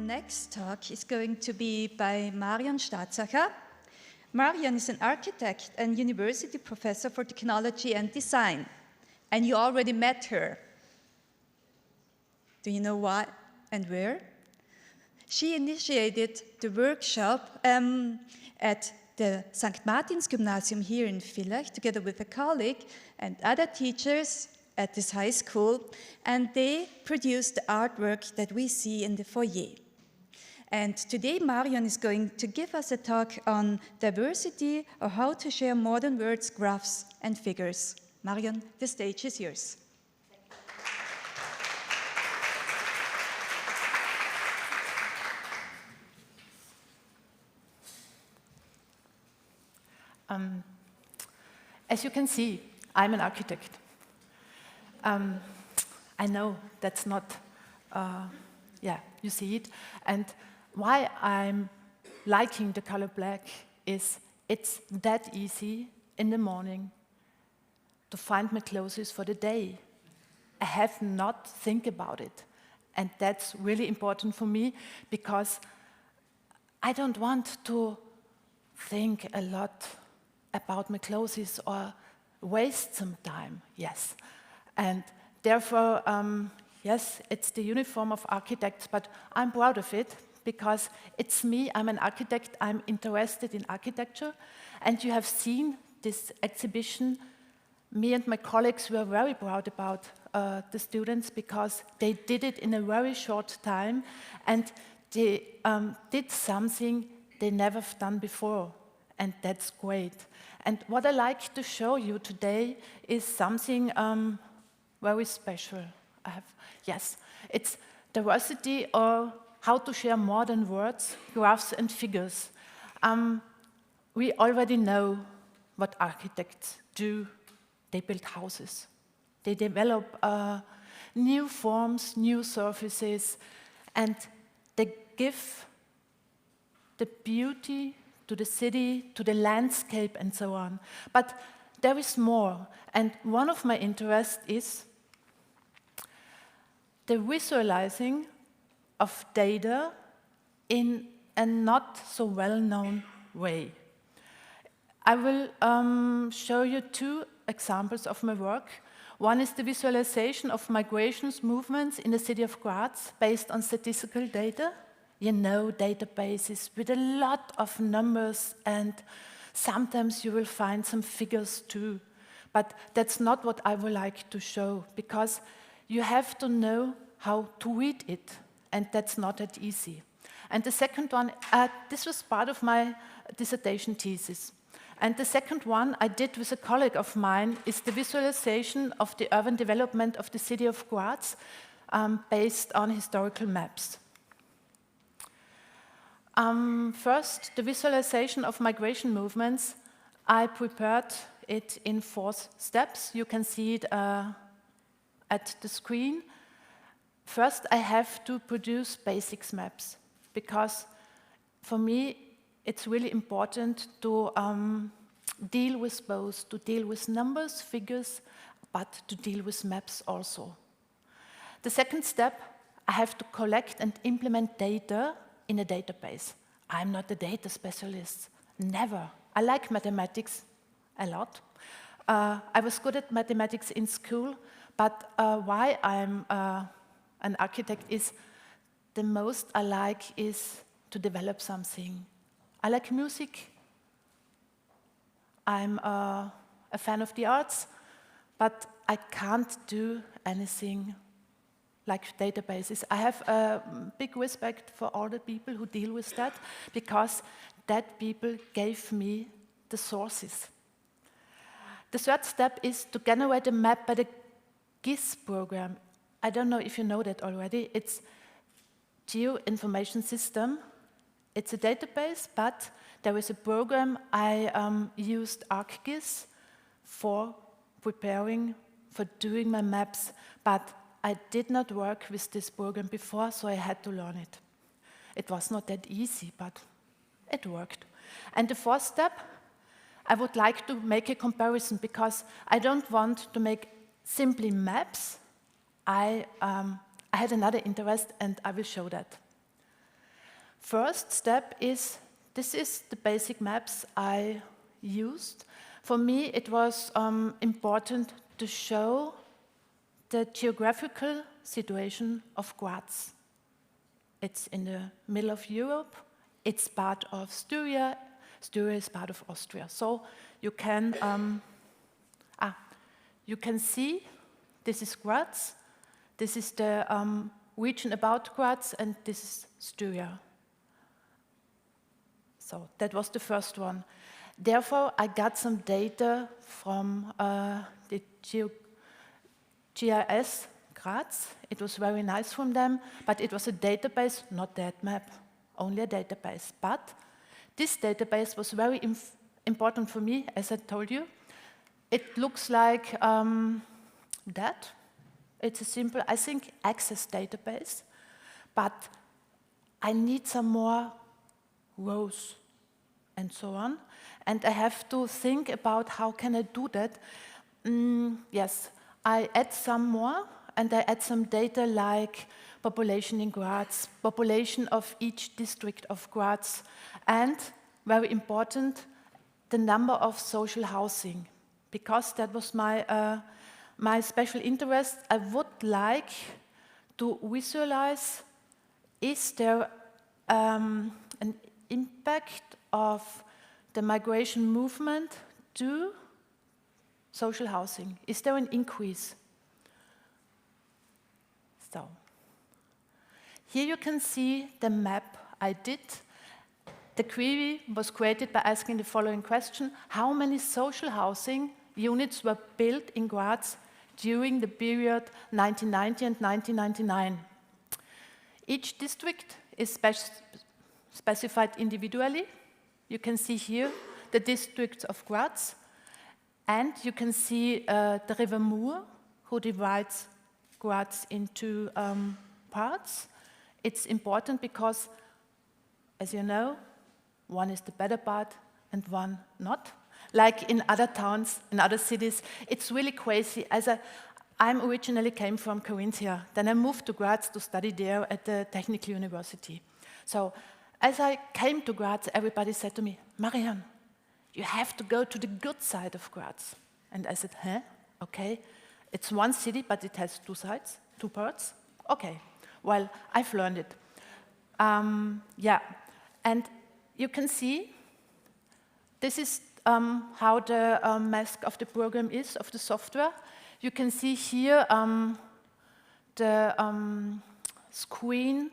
next talk is going to be by Marion Starzacher. Marion is an architect and university professor for technology and design. And you already met her. Do you know why and where? She initiated the workshop at the St. Martin's Gymnasium here in Villach, together with a colleague and other teachers at this high school, and they produced the artwork that we see in the foyer. And today Marion is going to give us a talk on diversity, or how to share modern words, graphs, and figures. Marion, the stage is yours. As you can see, I'm an architect. I know that's not, you see it. And why I'm liking the color black is it's that easy in the morning to find my clothes for the day. I have not think about it. And that's really important for me because I don't want to think a lot about my clothes or waste some time, yes. And therefore, yes, it's the uniform of architects, but I'm proud of it because it's me, I'm an architect, I'm interested in architecture. And you have seen this exhibition. Me and my colleagues were very proud about the students because they did it in a very short time and they did something they never done before. And that's great. And what I like to show you today is something very special. It's diversity, or how to share modern words, graphs, and figures. We already know what architects do. They build houses. They develop new forms, new surfaces, and they give the beauty to the city, to the landscape, and so on. But there is more, and one of my interests is the visualizing of data in a not so well-known way. I will show you two examples of my work. One is the visualization of migrations movements in the city of Graz based on statistical data. You know, databases with a lot of numbers, and sometimes you will find some figures too. But that's not what I would like to show, because you have to know how to read it, and that's not that easy. And the second one, this was part of my dissertation thesis. And the second one I did with a colleague of mine is the visualization of the urban development of the city of Graz based on historical maps. First, the visualization of migration movements. I prepared it in 4 steps. You can see it at the screen. First, I have to produce basics maps, because for me, it's really important to deal with both, to deal with numbers, figures, but to deal with maps also. The second step, I have to collect and implement data in a database. I'm not a data specialist, never. I like mathematics a lot. I was good at mathematics in school, but why I'm an architect is the most I like is to develop something. I like music. I'm a fan of the arts, but I can't do anything like databases. I have a big respect for all the people who deal with that, because that people gave me the sources. The third step is to generate a map by the GIS program. I don't know if you know that already. It's Geo-Information System. It's a database, but there is a program. I used ArcGIS for preparing, for doing my maps, but I did not work with this program before, so I had to learn it. It was not that easy, but it worked. And the fourth step, I would like to make a comparison, because I don't want to make simply maps. I had another interest, and I will show that. First step is, this is the basic maps I used. For me, it was important to show the geographical situation of Graz. It's in the middle of Europe. It's part of Styria. Styria is part of Austria. So you can see this is Graz. This is the region about Graz, and this is Styria. So that was the first one. Therefore, I got some data from the GIS Graz. It was very nice from them, but it was a database, not that map, only a database. But this database was very important for me, as I told you. It looks like that. It's a simple, I think, access database, but I need some more rows and so on. And I have to think about how can I do that. Yes, I add some more, and I add some data like population in Graz, population of each district of Graz, and, very important, the number of social housing, because that was my special interest. I would like to visualize, is there an impact of the migration movement to social housing? Is there an increase? So, here you can see the map I did. The query was created by asking the following question: how many social housing units were built in Graz during the period 1990 and 1999? Each district is specified individually. You can see here the districts of Graz, and you can see the River Mur, who divides Graz into parts. It's important because, as you know, one is the better part and one not. Like in other towns, in other cities, it's really crazy. I originally came from Carinthia. Then I moved to Graz to study there at the Technical University. So as I came to Graz, everybody said to me, Marion, you have to go to the good side of Graz. And I said, huh? Okay. It's one city, but it has two sides, two parts. Okay. Well, I've learned it. Yeah. And you can see, this is how the mask of the program is, of the software. You can see here the screen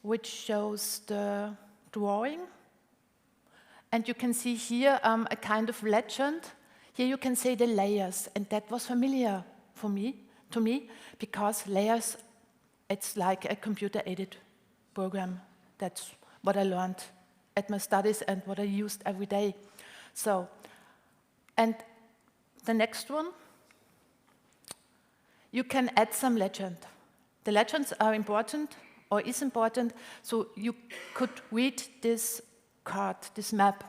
which shows the drawing. And you can see here a kind of legend. Here you can see the layers, and that was familiar to me, because layers, it's like a computer-aided program. That's what I learned at my studies and what I used every day. So, and the next one, you can add some legend. The legends are important, or is important, so you could read this card, this map.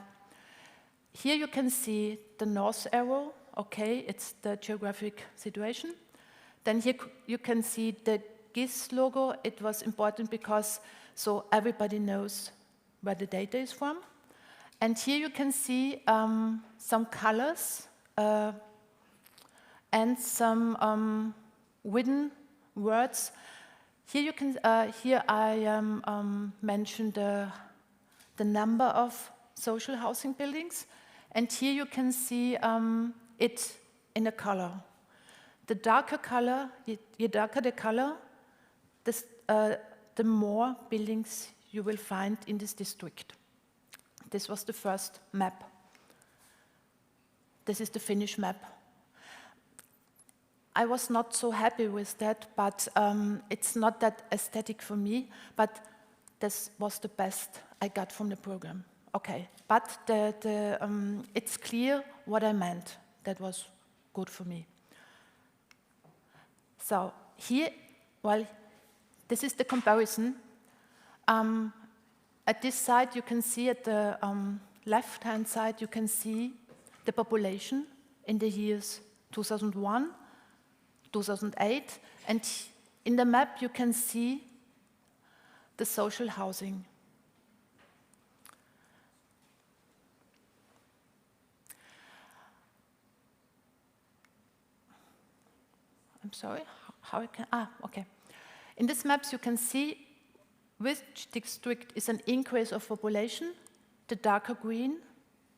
Here you can see the north arrow, okay, it's the geographic situation. Then here you can see the GIS logo. It was important because so everybody knows where the data is from. And here you can see some colors and some written words. Here you can here I mentioned the number of social housing buildings, and here you can see it in a color. The darker color, the darker the color, the more buildings you will find in this district. This was the first map. This is the Finnish map. I was not so happy with that, but it's not that aesthetic for me, but this was the best I got from the program. Okay, but it's clear what I meant. That was good for me. So here, well, this is the comparison. At this side, you can see at the left-hand side, you can see the population in the years 2001, 2008, and in the map you can see the social housing. I'm sorry, how I can, okay. In these maps you can see which district is an increase of population. The darker green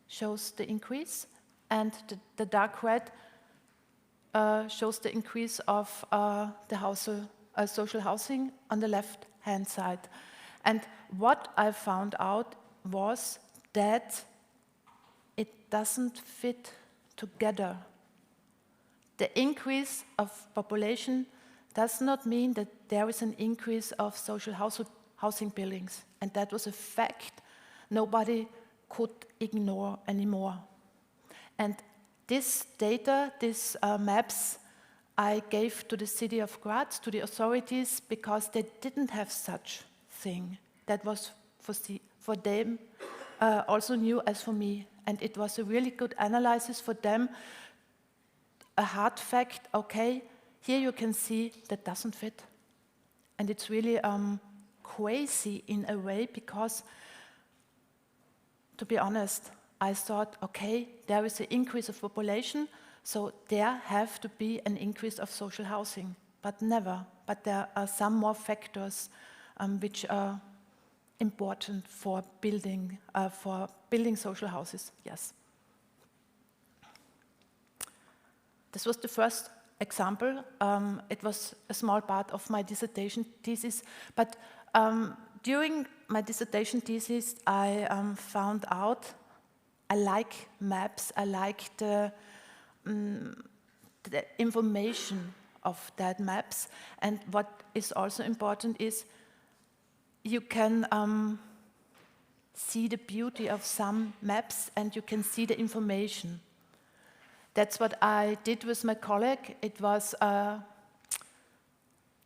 shows the increase, and the dark red shows the increase of the social housing on the left-hand side. And what I found out was that it doesn't fit together. The increase of population does not mean that there is an increase of social housing buildings. And that was a fact nobody could ignore anymore. And this data, these maps, I gave to the city of Graz, to the authorities, because they didn't have such thing. That was for them also new as for me. And it was a really good analysis for them, a hard fact, okay, here you can see that doesn't fit. And it's really crazy in a way, because, to be honest, I thought, okay, there is an increase of population, so there have to be an increase of social housing, but never. But there are some more factors which are important for building social houses, yes. This was the first example. It was a small part of my dissertation thesis, but during my dissertation thesis, I found out I like maps, I like the information of that maps, and what is also important is you can see the beauty of some maps and you can see the information. That's what I did with my colleague. It was the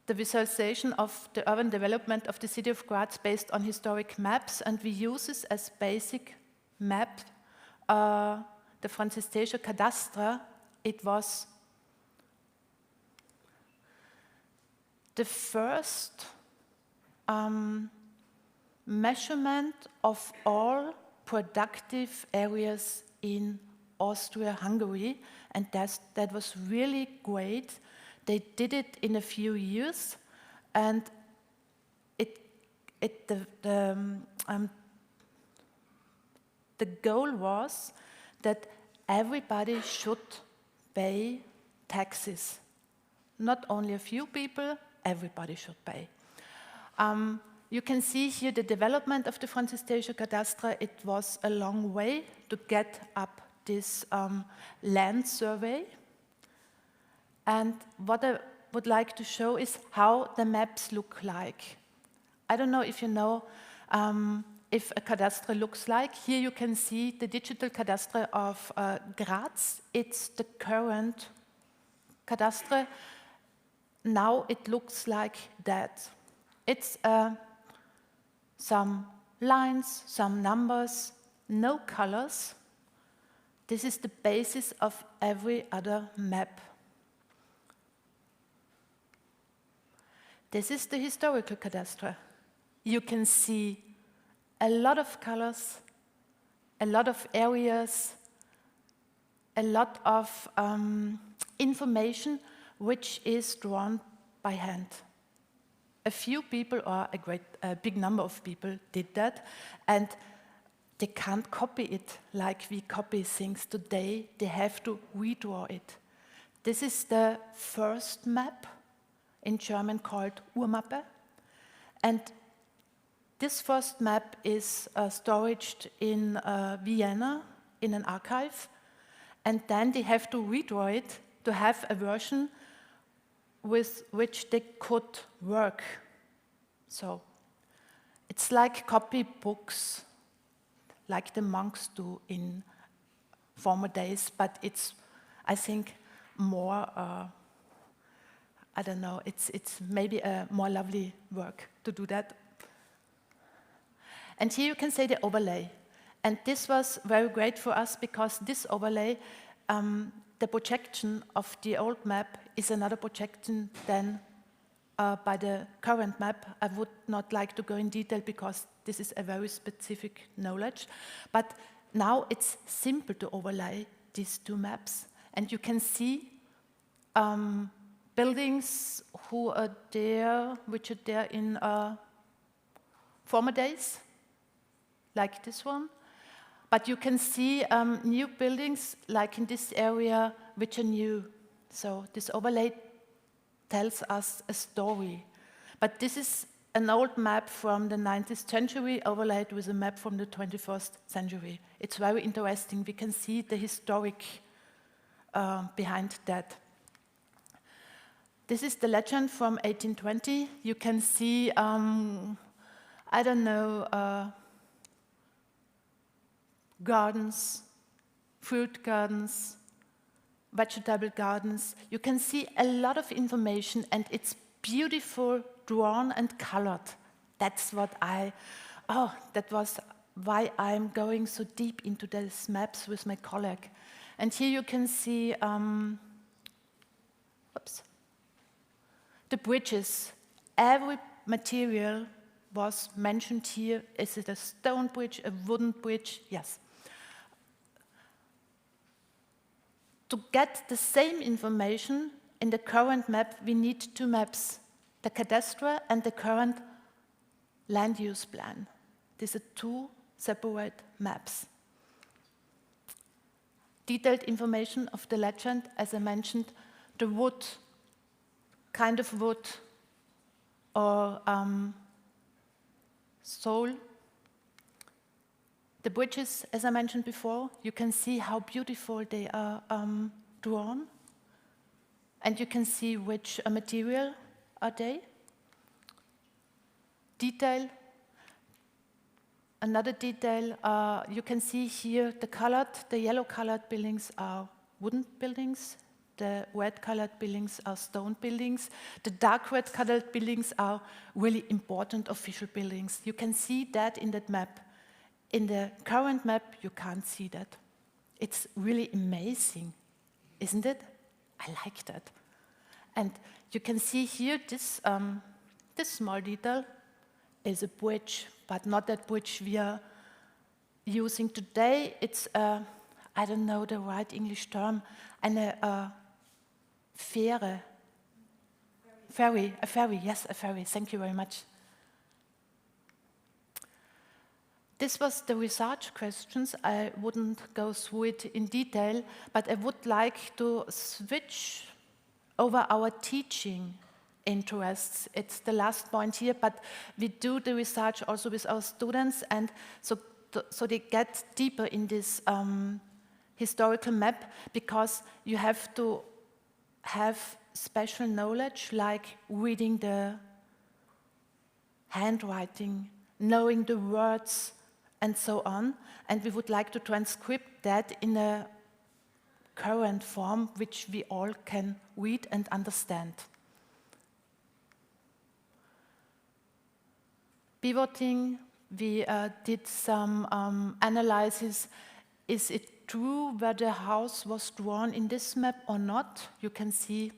visualization of the urban development of the city of Graz based on historic maps, and we use this as basic map. The Französische Cadastre, it was the first measurement of all productive areas in Austria-Hungary, and that was really great. They did it in a few years, and the goal was that everybody should pay taxes. Not only a few people, everybody should pay. You can see here the development of the Französische Cadastre. It was a long way to get up this land survey. And what I would like to show is how the maps look like. I don't know if you know if a cadastre looks like. Here you can see the digital cadastre of Graz. It's the current cadastre. Now it looks like that. It's some lines, some numbers, no colors. This is the basis of every other map. This is the historical cadastre. You can see a lot of colors, a lot of areas, a lot of information which is drawn by hand. A few people, or a big number of people, did that, and they can't copy it like we copy things today. They have to redraw it. This is the first map, in German called Urmappe, and this first map is stored in Vienna in an archive, and then they have to redraw it to have a version with which they could work. So it's like copy books, like the monks do in former days, but it's, I think, more, I don't know, it's maybe a more lovely work to do that. And here you can see the overlay. And this was very great for us because this overlay, the projection of the old map is another projection than by the current map. I would not like to go in detail because this is a very specific knowledge. But now it's simple to overlay these two maps. And you can see buildings which are there in former days, like this one. But you can see new buildings, like in this area, which are new. So this overlay tells us a story. But this is an old map from the 19th century overlaid with a map from the 21st century. It's very interesting. We can see the historic behind that. This is the legend from 1820. You can see, I don't know, gardens, fruit gardens, vegetable gardens. You can see a lot of information, and it's beautiful, drawn and colored. That's what that was why I'm going so deep into these maps with my colleague. And here you can see, the bridges. Every material was mentioned here. Is it a stone bridge, a wooden bridge? Yes. To get the same information in the current map, we need two maps, the cadastre and the current land use plan. These are two separate maps. Detailed information of the legend, as I mentioned, the wood, kind of wood, or soul. The bridges, as I mentioned before, you can see how beautiful they are drawn. And you can see which material are they. Detail. Another detail, you can see here the yellow-colored buildings are wooden buildings. The red-colored buildings are stone buildings. The dark red-colored buildings are really important official buildings. You can see that in that map. In the current map, you can't see that. It's really amazing, isn't it? I like that. And you can see here this small detail is a bridge, but not that bridge we are using today. It's I don't know the right English term, a ferry, yes, a ferry. Thank you very much. This was the research questions. I wouldn't go through it in detail, but I would like to switch over our teaching interests. It's the last point here, but we do the research also with our students, and so they get deeper in this historical map, because you have to have special knowledge, like reading the handwriting, knowing the words, and so on. And we would like to transcribe that in a current form, which we all can read and understand. Pivoting, we did some analysis. Is it true where the house was drawn in this map or not? You can see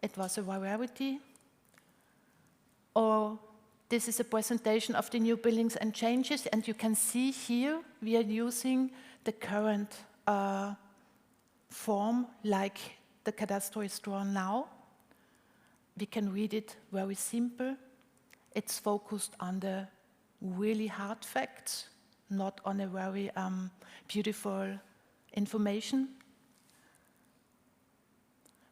it was a variety. Or this is a presentation of the new buildings and changes, and you can see here we are using the current form, like the cadastre is drawn now. We can read it very simple. It's focused on the really hard facts, not on a very beautiful information.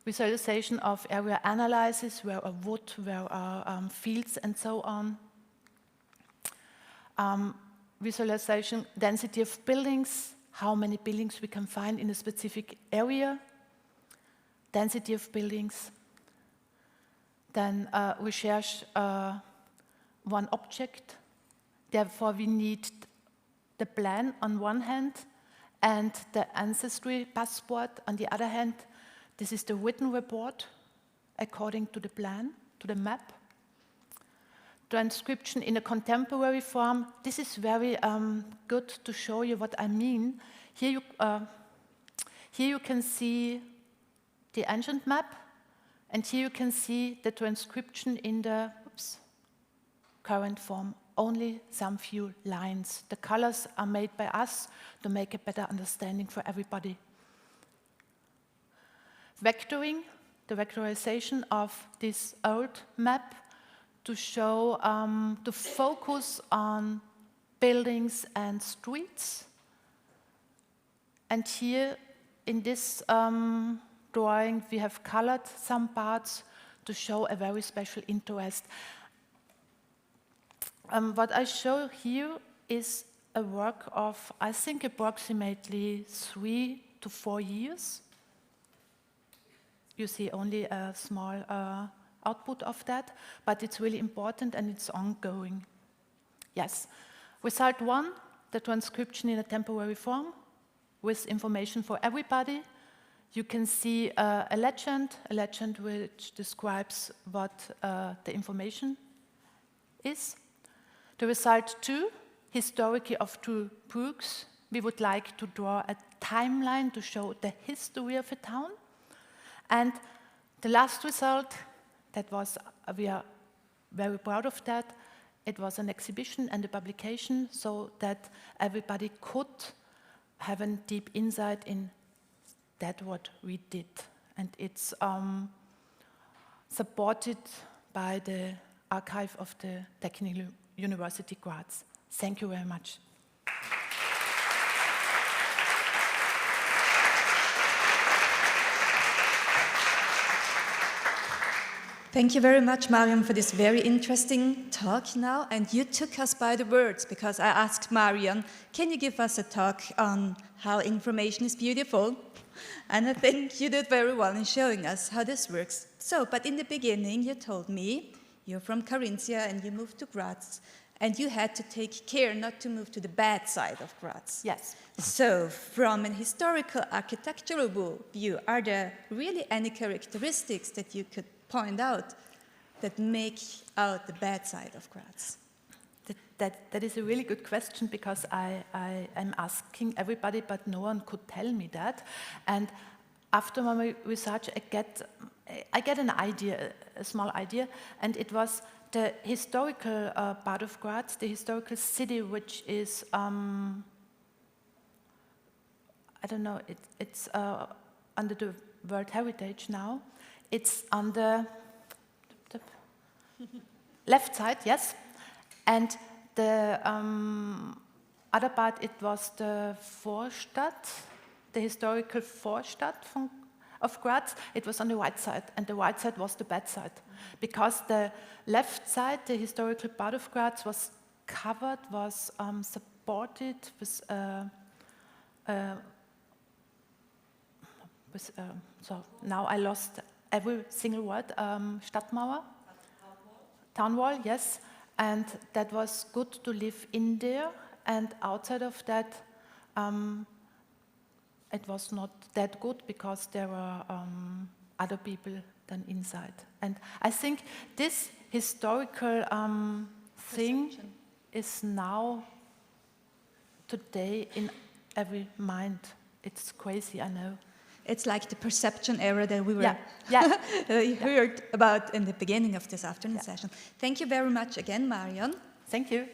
Visualization of area analysis, where are wood, where are fields, and so on. Visualization, density of buildings, how many buildings we can find in a specific area. Density of buildings. Then research one object. Therefore, we need the plan on one hand and the ancestry passport on the other hand. This is the written report according to the plan, to the map. Transcription in a contemporary form. This is very good to show you what I mean. Here you can see the ancient map, and here you can see the transcription in the current form. Only some few lines. The colors are made by us to make a better understanding for everybody. Vectoring, the vectorization of this old map to show, to focus on buildings and streets. And here in this drawing, we have colored some parts to show a very special interest. What I show here is a work of, I think, approximately 3 to 4 years. You see only a small output of that, but it's really important and it's ongoing. Yes. Result 1, the transcription in a temporary form with information for everybody. You can see a legend which describes what the information is. The result 2, historicity of 2 books. We would like to draw a timeline to show the history of a town. And the last result, that was, we are very proud of that. It was an exhibition and a publication so that everybody could have a deep insight in that what we did. And it's supported by the archive of the Technical University Graz. Thank you very much. Thank you very much, Marion, for this very interesting talk now. And you took us by the words, because I asked Marion, can you give us a talk on how information is beautiful? And I think you did very well in showing us how this works. So, but in the beginning, you told me you're from Carinthia and you moved to Graz, and you had to take care not to move to the bad side of Graz. Yes. So, from an historical architectural view, are there really any characteristics that you could point out that make out the bad side of Graz? That is a really good question, because I am asking everybody, but no one could tell me that. And after my research, I get an idea, a small idea, and it was the historical part of Graz, the historical city, which is, I don't know, it's under the World Heritage now. It's on the left side, yes. And the other part, it was the Vorstadt, the historical Vorstadt of Graz. It was on the right side, and the right side was the bad side. Because the left side, the historical part of Graz, was covered, was supported with so now I lost every single word, Stadtmauer? Town wall, yes. And that was good to live in there, and outside of that, it was not that good because there were other people than inside. And I think this historical thing is now, today, in every mind. It's crazy, I know. It's like the perception error that we were heard about in the beginning of this afternoon session. Thank you very much again, Marion. Thank you.